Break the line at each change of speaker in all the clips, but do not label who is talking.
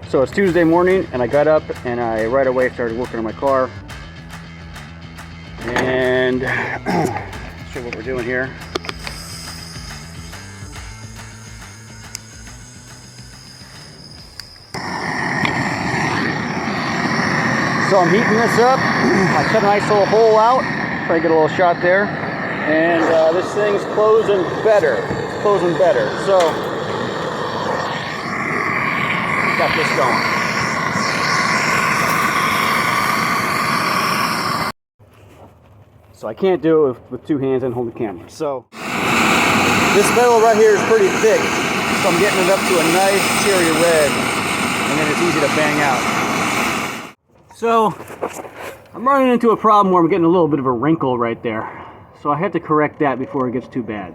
So it's Tuesday morning and I got up and I right away started working on my car. And let's show what we're doing here. So I'm heating this up. I cut a nice little hole out. Try to get a little shot there. And this thing's closing better. It's closing better. So got this going. So I can't do it with two hands and hold the camera. So this metal right here is pretty thick. So I'm getting it up to a nice cherry red. And then it's easy to bang out. So I'm running into a problem where I'm getting a little bit of a wrinkle right there. So I have to correct that before it gets too bad.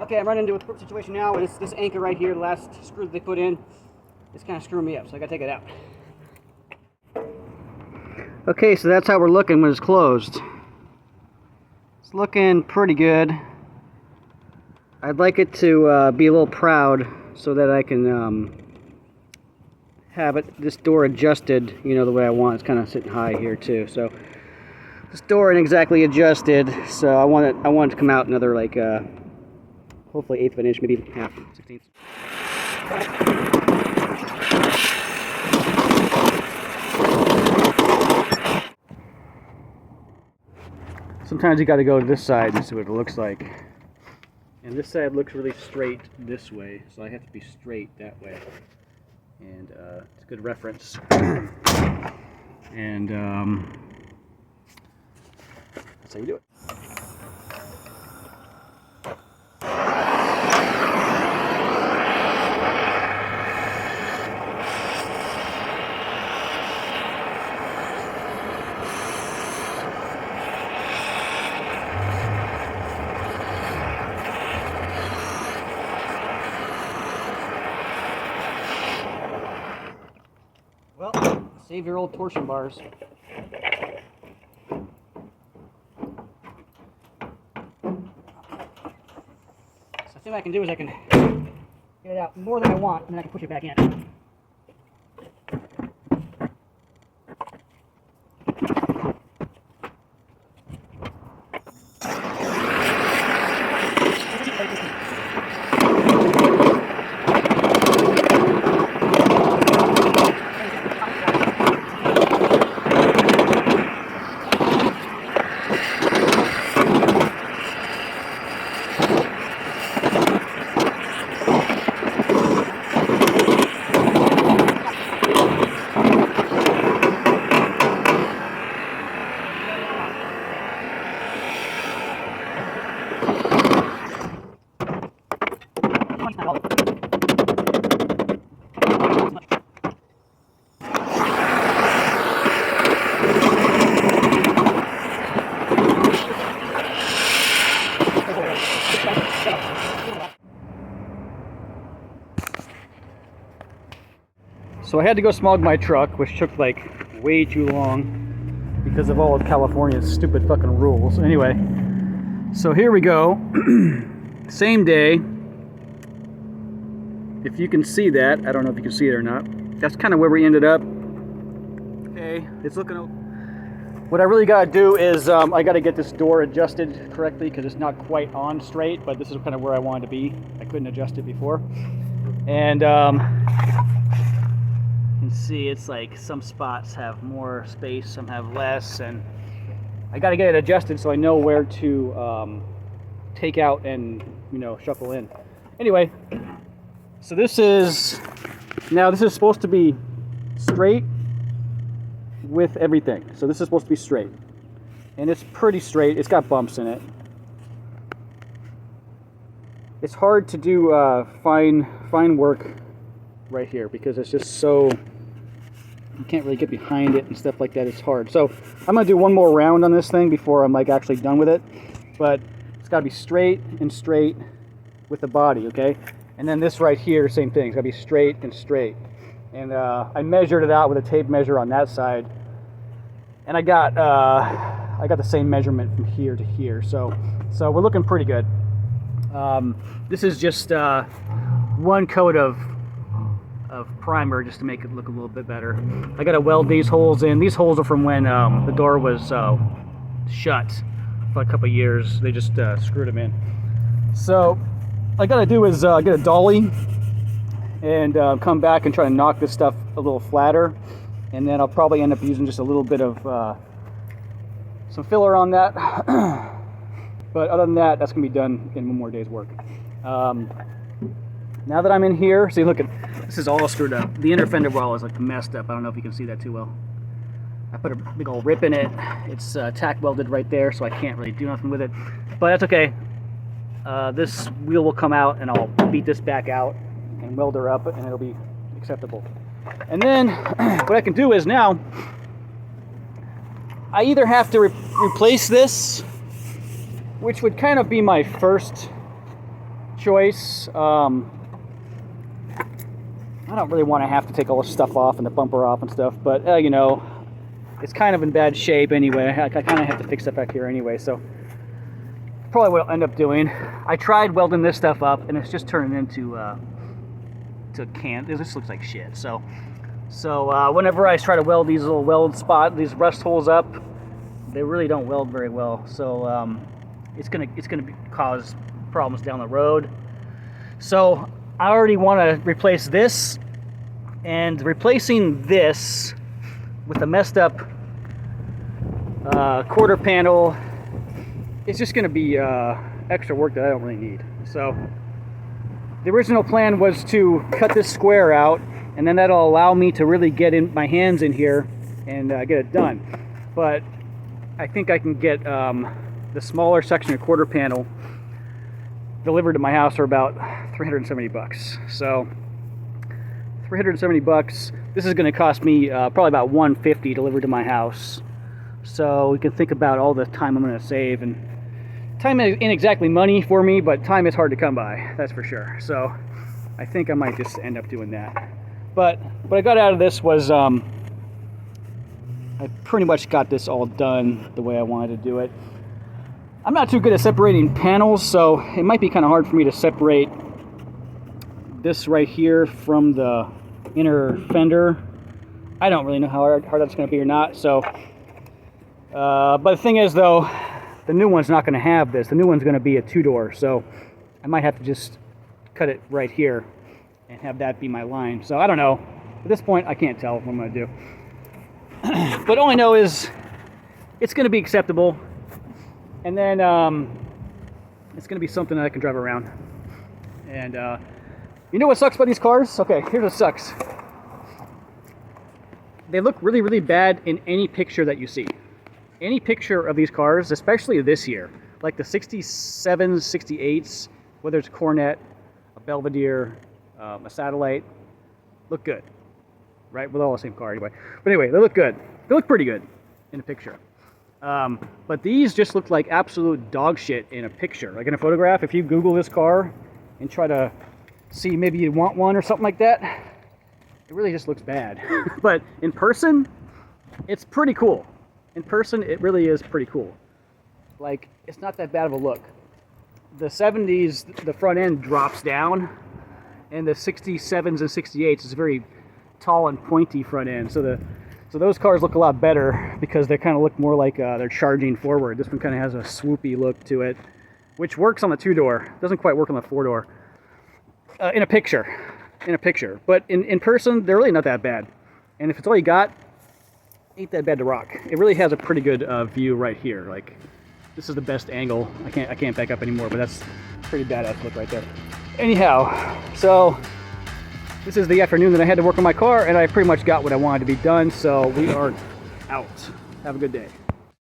Okay, I'm running into a situation now with this anchor right here, the last screw that they put in, it's kind of screwing me up, so I gotta take it out. Okay, so that's how we're looking when it's closed. It's looking pretty good. I'd like it to be a little proud so that I can have this door adjusted, you know, the way I want. It's kind of sitting high here too, so this door ain't exactly adjusted, so I want it to come out another like hopefully 1/8 of an inch, maybe half, 16th. Sometimes you got to go to this side and see what it looks like. And this side looks really straight this way, so I have to be straight that way. And it's a good reference. And that's how you do it. Well, save your old torsion bars. So I think what I can do is I can get it out more than I want, and then I can push it back in. So I had to go smog my truck, which took like way too long because of all of California's stupid fucking rules. Anyway, so here we go. Same day. If you can see that, I don't know if you can see it or not. That's kind of where we ended up. Okay, it's looking. What I really got to do is I got to get this door adjusted correctly because it's not quite on straight, but this is kind of where I wanted to be. I couldn't adjust it before. And you can see it's like some spots have more space, some have less, and I got to get it adjusted so I know where to take out and, you know, shuffle in. Anyway, so this is supposed to be straight with everything. So this is supposed to be straight, and it's pretty straight. It's got bumps in it, it's hard to do fine work right here because it's just so, you can't really get behind it and stuff like that. It's hard. So I'm gonna do one more round on this thing before I'm like actually done with it. But it's gotta be straight and straight with the body, okay? And then this right here, same thing. It's gotta be straight and straight. And I measured it out with a tape measure on that side, and I got the same measurement from here to here. So we're looking pretty good. This is just one coat of primer just to make it look a little bit better. I got to weld these holes in. These holes are from when the door was shut for a couple of years. They just screwed them in. So all I got to do is get a dolly and come back and try to knock this stuff a little flatter, and then I'll probably end up using just a little bit of some filler on that. But other than that, that's gonna be done in one more day's work. Now that I'm in here, see, look at this, is all screwed up. The inner fender wall is like messed up. I don't know if you can see that too well. I put a big old rip in it. It's tack welded right there, so I can't really do nothing with it, but that's okay. This wheel will come out and I'll beat this back out and weld her up, and it'll be acceptable. And then what I can do is now I either have to replace this, which would kind of be my first choice. I don't really want to have to take all this stuff off and the bumper off and stuff, but you know, it's kind of in bad shape anyway. I kind of have to fix it back here anyway, so probably what I'll end up doing. I tried welding this stuff up and it's just turning into to can. This looks like shit. So whenever I try to weld these little these rust holes up, they really don't weld very well. So it's gonna cause problems down the road. So I already want to replace this, and replacing this with a messed up quarter panel, it's just going to be extra work that I don't really need. So the original plan was to cut this square out, and then that'll allow me to really get in my hands in here and get it done. But I think I can get the smaller section of quarter panel delivered to my house for about 370 bucks. So 370 bucks. This is going to cost me probably about 150 delivered to my house. So we can think about all the time I'm going to save. And time ain't exactly money for me, but time is hard to come by, that's for sure. So I think I might just end up doing that. But what I got out of this was I pretty much got this all done the way I wanted to do it. I'm not too good at separating panels, so it might be kind of hard for me to separate this right here from the inner fender. I don't really know how hard that's going to be or not. So, but the thing is, though, the new one's not going to have this. The new one's going to be a two-door, so I might have to just cut it right here and have that be my line. So I don't know. At this point, I can't tell what I'm going to do. But all I know is it's going to be acceptable. And then it's going to be something that I can drive around. And you know what sucks about these cars? Okay, here's what sucks. They look really, really bad in any picture that you see. Any picture of these cars, especially this year, like the 67s, 68s, whether it's a Cornet, a Belvedere, a Satellite, look good, right? We're all the same car anyway. But anyway, they look good. They look pretty good in a picture. But these just look like absolute dog shit in a picture. Like in a photograph, if you Google this car and try to see maybe you want one or something like that, it really just looks bad. But in person, it's pretty cool. In person, it really is pretty cool. Like, it's not that bad of a look. The 70s, the front end drops down, and the 67s and 68s is a very tall and pointy front end. So those cars look a lot better because they kind of look more like they're charging forward. This one kind of has a swoopy look to it, which works on the two-door. Doesn't quite work on the four-door. In a picture. But in person, they're really not that bad. And if it's all you got, ain't that bad to rock. It really has a pretty good view right here. Like, this is the best angle. I can't back up anymore, but that's pretty badass look right there. Anyhow, so this is the afternoon that I had to work on my car, and I pretty much got what I wanted to be done, so we are out. Have a good day.